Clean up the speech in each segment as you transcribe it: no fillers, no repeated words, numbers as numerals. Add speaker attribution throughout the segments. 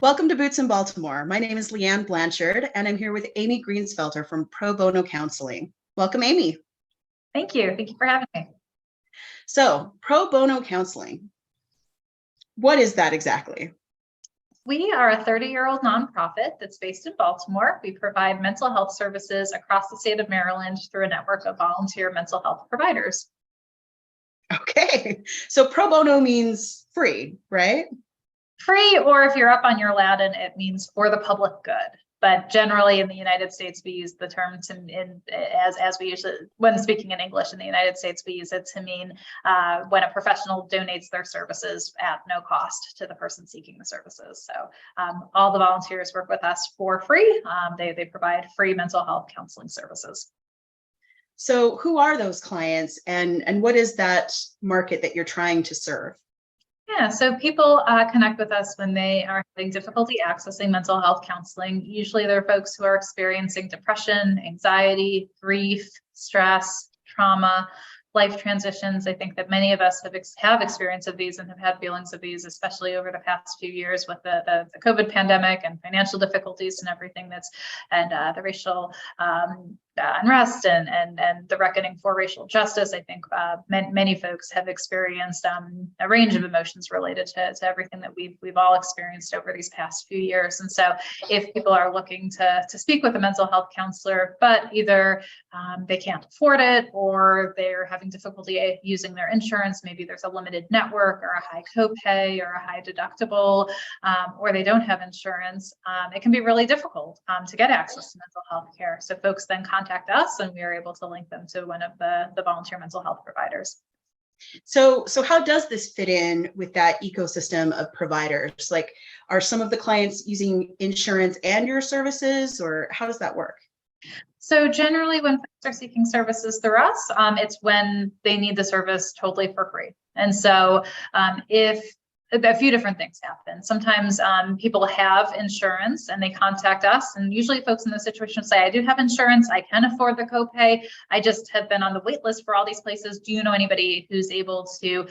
Speaker 1: Welcome to Boots in Baltimore. My name is LeeAnn Blanchard, and I'm here with Amy Greensfelder from Pro Bono Counseling. Welcome, Amy.
Speaker 2: Thank you. Thank you for having me.
Speaker 1: So, Pro Bono Counseling, what is that exactly?
Speaker 2: We are a 30-year-old nonprofit that's based in Baltimore. We provide mental health services across the state of Maryland through a network of volunteer mental health providers.
Speaker 1: Okay, so pro bono means free, right?
Speaker 2: Free, or if you're up on your Latin, it means for the public good. But generally in the United States, we use the term as we usually, when speaking in English in the United States, we use it to mean when a professional donates their services at no cost to the person seeking the services. So all the volunteers work with us for free. They provide free mental health counseling services.
Speaker 1: So who are those clients, and what is that market that you're trying to serve?
Speaker 2: Yeah, so people connect with us when they are having difficulty accessing mental health counseling. Usually they're folks who are experiencing depression, anxiety, grief, stress, trauma, life transitions. I think that many of us have experience of these and have had feelings of these, especially over the past few years with the COVID pandemic and financial difficulties and everything and the racial unrest and the reckoning for racial justice. I think many folks have experienced a range of emotions related to everything that we've all experienced over these past few years. And so if people are looking to speak with a mental health counselor, but either they can't afford it or they're having difficulty using their insurance, maybe there's a limited network or a high copay or a high deductible, or they don't have insurance, it can be really difficult to get access to mental health care. So folks then contact us and we are able to link them to one of the volunteer mental health providers.
Speaker 1: So how does this fit in with that ecosystem of providers? Like, are some of the clients using insurance and your services, or how does that work?
Speaker 2: So generally when folks are seeking services through us, it's when they need the service totally for free. And so if a few different things happen. Sometimes people have insurance and they contact us, and usually folks in this situation say, I do have insurance, I can afford the copay, I just have been on the wait list for all these places. Do you know anybody who's able to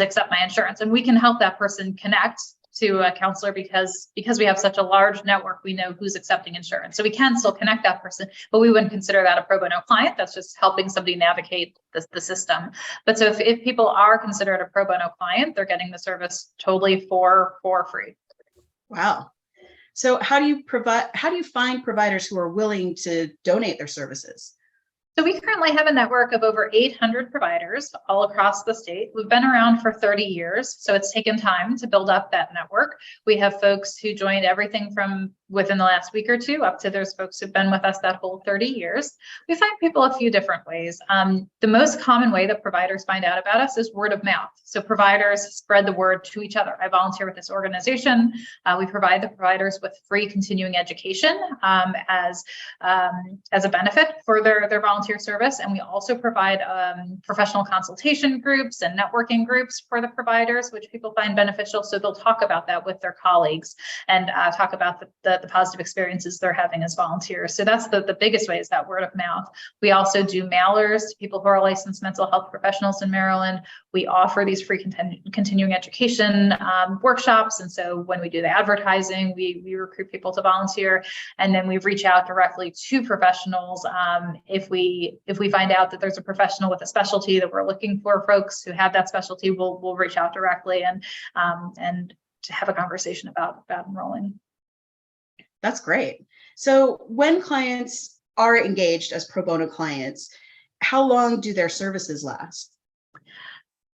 Speaker 2: accept my insurance? And we can help that person connect to a counselor because we have such a large network, we know who's accepting insurance. So we can still connect that person, but we wouldn't consider that a pro bono client. That's just helping somebody navigate the system. But so if people are considered a pro bono client, they're getting the service totally for free.
Speaker 1: Wow. So how do you find providers who are willing to donate their services?
Speaker 2: So we currently have a network of over 800 providers all across the state. We've been around for 30 years, so it's taken time to build up that network. We have folks who joined everything from within the last week or two up to those folks who've been with us that whole 30 years. We find people a few different ways. The most common way that providers find out about us is word of mouth. So providers spread the word to each other. I volunteer with this organization. We provide the providers with free continuing education as a benefit for their volunteer service. And we also provide professional consultation groups and networking groups for the providers, which people find beneficial. So they'll talk about that with their colleagues and talk about the positive experiences they're having as volunteers. So that's the biggest way, is that word of mouth. We also do mailers to people who are licensed mental health professionals in Maryland. We offer these free continuing education workshops. And so when we do the advertising, we recruit people to volunteer, and then we reach out directly to professionals. If we find out that there's a professional with a specialty that we're looking for folks who have that specialty, we'll reach out directly and to have a conversation about enrolling.
Speaker 1: That's great. So when clients are engaged as pro bono clients, how long do their services last?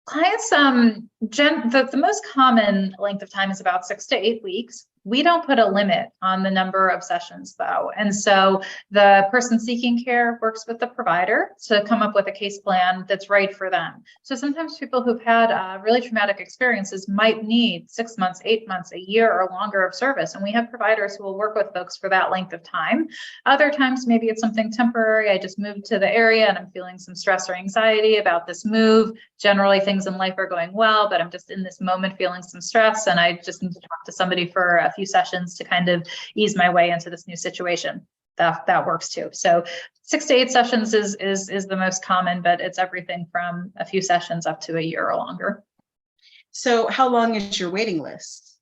Speaker 2: Clients, the most common length of time is about 6 to 8 weeks. We don't put a limit on the number of sessions though. And so the person seeking care works with the provider to come up with a case plan that's right for them. So sometimes people who've had really traumatic experiences might need 6 months, 8 months, a year or longer of service. And we have providers who will work with folks for that length of time. Other times, maybe it's something temporary. I just moved to the area and I'm feeling some stress or anxiety about this move. Generally, things in life are going well, but I'm just in this moment feeling some stress, and I just need to talk to somebody for a few sessions to kind of ease my way into this new situation. That works too. So 6 to 8 sessions is the most common, but it's everything from a few sessions up to a year or longer.
Speaker 1: So how long is your waiting list?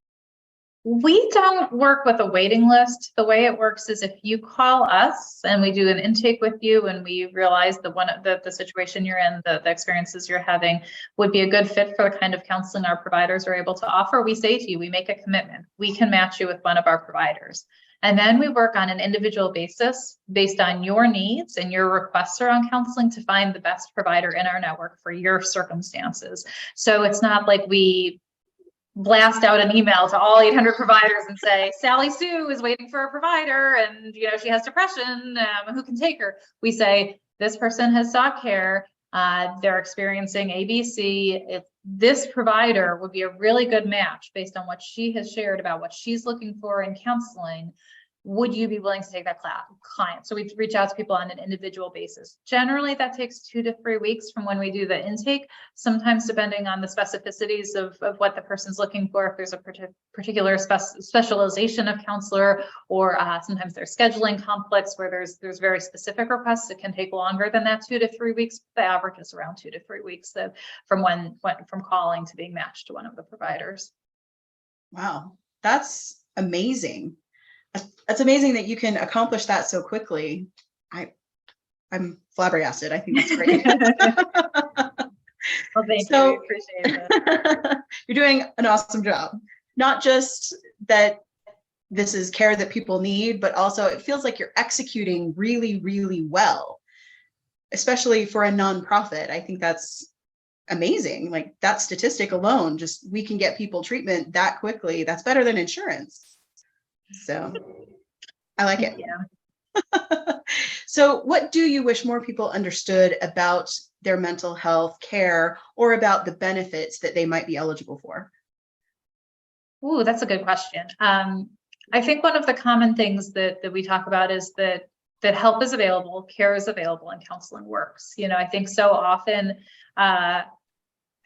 Speaker 2: We don't work with a waiting list. The way it works is if you call us and we do an intake with you and we realize the situation you're in, the experiences you're having would be a good fit for the kind of counseling our providers are able to offer, we say to you, we make a commitment. We can match you with one of our providers. And then we work on an individual basis based on your needs and your requests around counseling to find the best provider in our network for your circumstances. So it's not like we blast out an email to all 800 providers and say, Sally Sue is waiting for a provider and she has depression, who can take her? We say, this person has sought care, they're experiencing ABC. If this provider would be a really good match based on what she has shared about what she's looking for in counseling, would you be willing to take that client? So we reach out to people on an individual basis. Generally, that takes 2 to 3 weeks from when we do the intake, sometimes depending on the specificities of what the person's looking for, if there's a particular specialization of counselor, or sometimes there's scheduling conflicts where there's very specific requests. It can take longer than that, 2 to 3 weeks. The average is around 2 to 3 weeks from calling to being matched to one of the providers.
Speaker 1: Wow, that's amazing. That's amazing that you can accomplish that so quickly. I'm flabbergasted. I think that's great.
Speaker 2: Well, thank you. We appreciate it.
Speaker 1: You're doing an awesome job. Not just that this is care that people need, but also it feels like you're executing really, really well, especially for a nonprofit. I think that's amazing. Like that statistic alone, just we can get people treatment that quickly. That's better than insurance. So I like it.
Speaker 2: Yeah.
Speaker 1: So what do you wish more people understood about their mental health care or about the benefits that they might be eligible for?
Speaker 2: Ooh, that's a good question. I think one of the common things that we talk about is that help is available, care is available, and counseling works. I think so often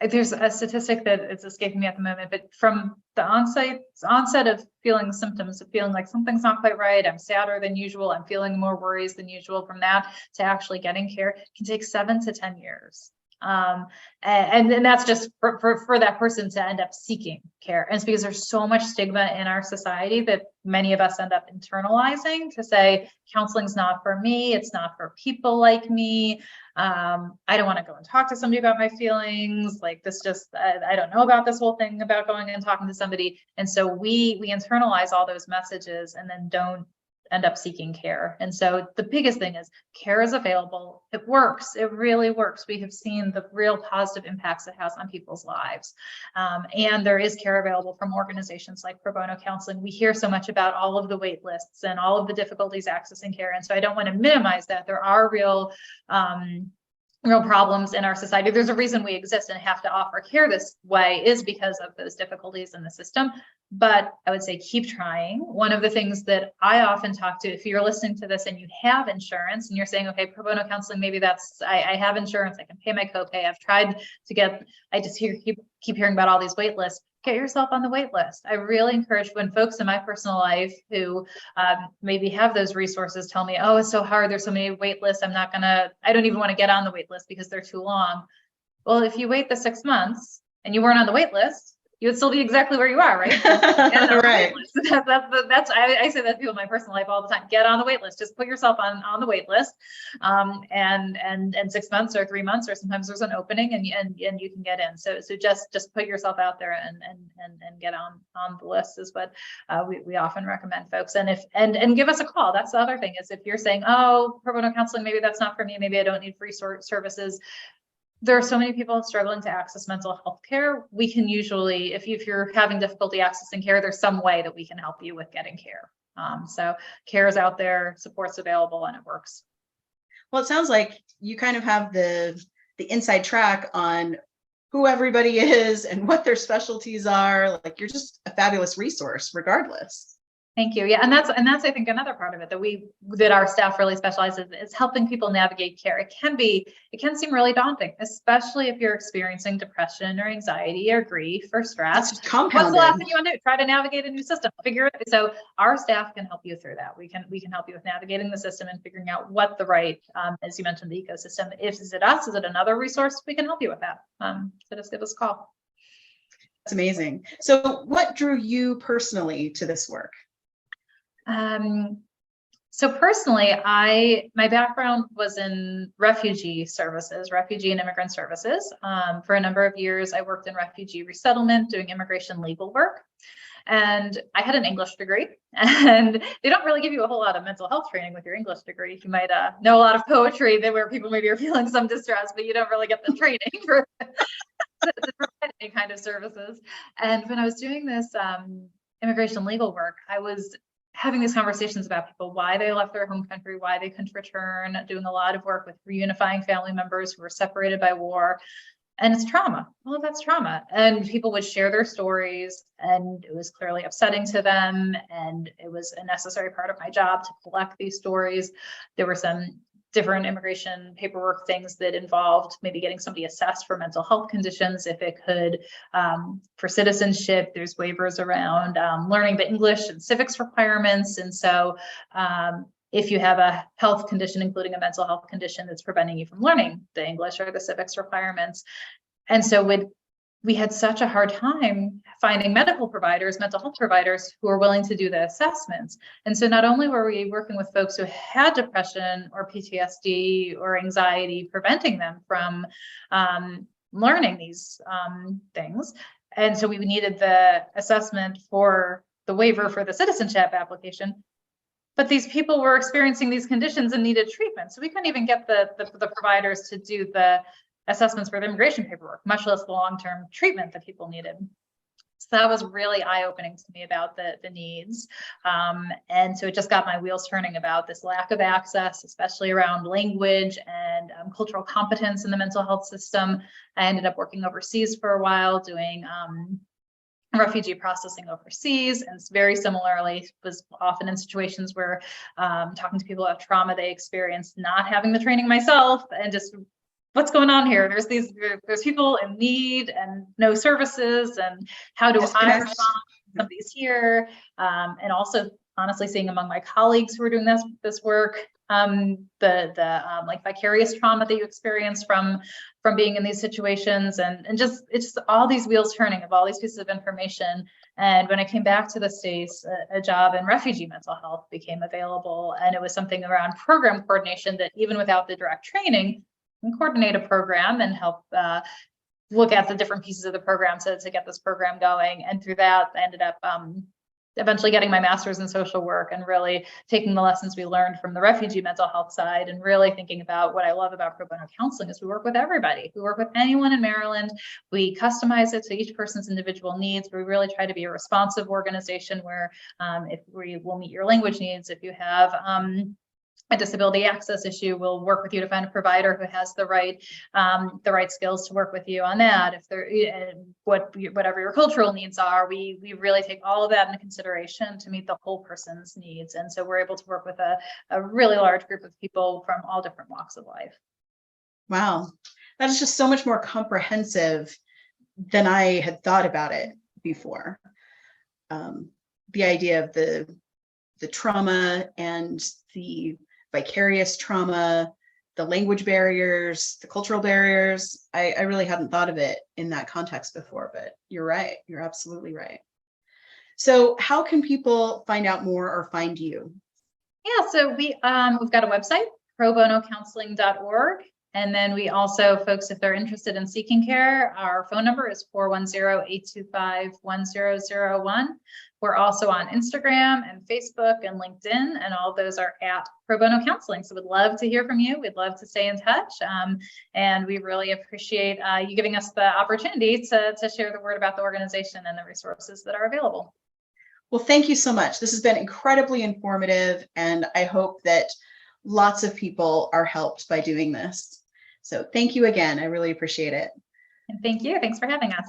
Speaker 2: there's a statistic that is escaping me at the moment, but from the onset of feeling symptoms, of feeling like something's not quite right, I'm sadder than usual, I'm feeling more worries than usual, from that to actually getting care can take 7 to 10 years. And that's just for that person to end up seeking care. And it's because there's so much stigma in our society that many of us end up internalizing to say, counseling's not for me, it's not for people like me. I don't want to go and talk to somebody about my feelings. Like this I don't know about this whole thing about going and talking to somebody. And so we internalize all those messages and then don't end up seeking care. And so the biggest thing is care is available. It works. It really works. We have seen the real positive impacts it has on people's lives. And there is care available from organizations like Pro Bono Counseling. We hear so much about all of the wait lists and all of the difficulties accessing care. And so I don't want to minimize that. There are real problems in our society. There's a reason we exist and have to offer care this way, is because of those difficulties in the system. But I would say keep trying. One of the things that I often talk to, if you're listening to this and you have insurance and you're saying, okay, Pro Bono Counseling, maybe I have insurance, I can pay my copay. I've tried to get, I just keep hearing about all these wait lists. Get yourself on the wait list. I really encourage when folks in my personal life who maybe have those resources tell me, oh, it's so hard, there's so many wait lists, I don't even want to get on the wait list because they're too long. Well, if you wait the 6 months and you weren't on the wait list, you would still be exactly where you are, right?
Speaker 1: Right.
Speaker 2: I say that to people in my personal life all the time. Get on the wait list. Just put yourself on the wait list, and 6 months or 3 months, or sometimes there's an opening, and you can get in. So just put yourself out there and get on the list is what we often recommend folks. And give us a call. That's the other thing, is if you're saying, oh, Pro Bono Counseling, maybe that's not for me. Maybe I don't need free services. There are so many people struggling to access mental health care. We can usually, if you're having difficulty accessing care, there's some way that we can help you with getting care. So care is out there, support's available, and it works.
Speaker 1: Well, it sounds like you kind of have the inside track on who everybody is and what their specialties are. Like, you're just a fabulous resource regardless.
Speaker 2: Thank you. Yeah, and that's I think another part of it that our staff really specializes is helping people navigate care. It can seem really daunting, especially if you're experiencing depression or anxiety or grief or stress.
Speaker 1: That's compounded.
Speaker 2: What's the last thing you want to do? Try to navigate a new system. Figure it. So our staff can help you through that. We can help you with navigating the system and figuring out what the right, as you mentioned, the ecosystem. Is it us? Is it another resource? We can help you with that. So just give us a call.
Speaker 1: amazing. So what drew you personally to this work?
Speaker 2: So personally, my background was in refugee services, refugee and immigrant services. For a number of years, I worked in refugee resettlement, doing immigration legal work. And I had an English degree, and they don't really give you a whole lot of mental health training with your English degree. You might know a lot of poetry where people maybe are feeling some distress, but you don't really get the training for to provide any kind of services. And when I was doing this immigration legal work, I was having these conversations about people, why they left their home country, why they couldn't return, doing a lot of work with reunifying family members who were separated by war. And it's trauma. All of that's trauma. And people would share their stories, and it was clearly upsetting to them. And it was a necessary part of my job to collect these stories. There were some different immigration paperwork things that involved maybe getting somebody assessed for mental health conditions if it could. For citizenship, there's waivers around learning the English and civics requirements. And so if you have a health condition, including a mental health condition that's preventing you from learning the English or the civics requirements. And so we had such a hard time finding medical providers, mental health providers who were willing to do the assessments. And so not only were we working with folks who had depression or PTSD or anxiety, preventing them from learning these things. And so we needed the assessment for the waiver for the citizenship application. But these people were experiencing these conditions and needed treatment. So we couldn't even get the providers to do the assessments for the immigration paperwork, much less the long-term treatment that people needed. So that was really eye-opening to me about the needs. And so it just got my wheels turning about this lack of access, especially around language and cultural competence in the mental health system. I ended up working overseas for a while, doing refugee processing overseas, and very similarly was often in situations where talking to people about trauma they experienced, not having the training myself, and just what's going on here. There's people in need and no services, and how do I respond? Somebody's here, and also honestly seeing among my colleagues who are doing this work, like vicarious trauma that you experience from being in these situations, and just it's all these wheels turning of all these pieces of information. And when I came back to the States, a job in refugee mental health became available, and it was something around program coordination that even without the direct training, can coordinate a program and help look at the different pieces of the program to get this program going. And through that, I ended up eventually getting my master's in social work and really taking the lessons we learned from the refugee mental health side and really thinking about what I love about pro bono counseling is we work with everybody. We work with anyone in Maryland. We customize it to each person's individual needs. We really try to be a responsive organization where if we will meet your language needs, if you have a disability access issue, we'll work with you to find a provider who has the right skills to work with you on that. If there, whatever your cultural needs are, we really take all of that into consideration to meet the whole person's needs. And so we're able to work with a really large group of people from all different walks of life.
Speaker 1: Wow, that is just so much more comprehensive than I had thought about it before. The idea of the trauma and the vicarious trauma, the language barriers, the cultural barriers. I really hadn't thought of it in that context before, but you're right. You're absolutely right. So how can people find out more or find you?
Speaker 2: Yeah, so we've got a website, probonocounseling.org. And then we also, folks, if they're interested in seeking care, our phone number is 410-825-1001. We're also on Instagram and Facebook and LinkedIn, and all those are at Pro Bono Counseling. So we'd love to hear from you. We'd love to stay in touch. And we really appreciate you giving us the opportunity to share the word about the organization and the resources that are available.
Speaker 1: Well, thank you so much. This has been incredibly informative, and I hope that lots of people are helped by doing this. So thank you again. I really appreciate it.
Speaker 2: And thank you. Thanks for having us.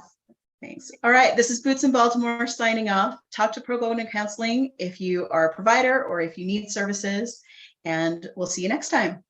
Speaker 1: Thanks. All right. This is Boots in Baltimore signing off. Talk to Pro Bono Counseling if you are a provider or if you need services, and we'll see you next time.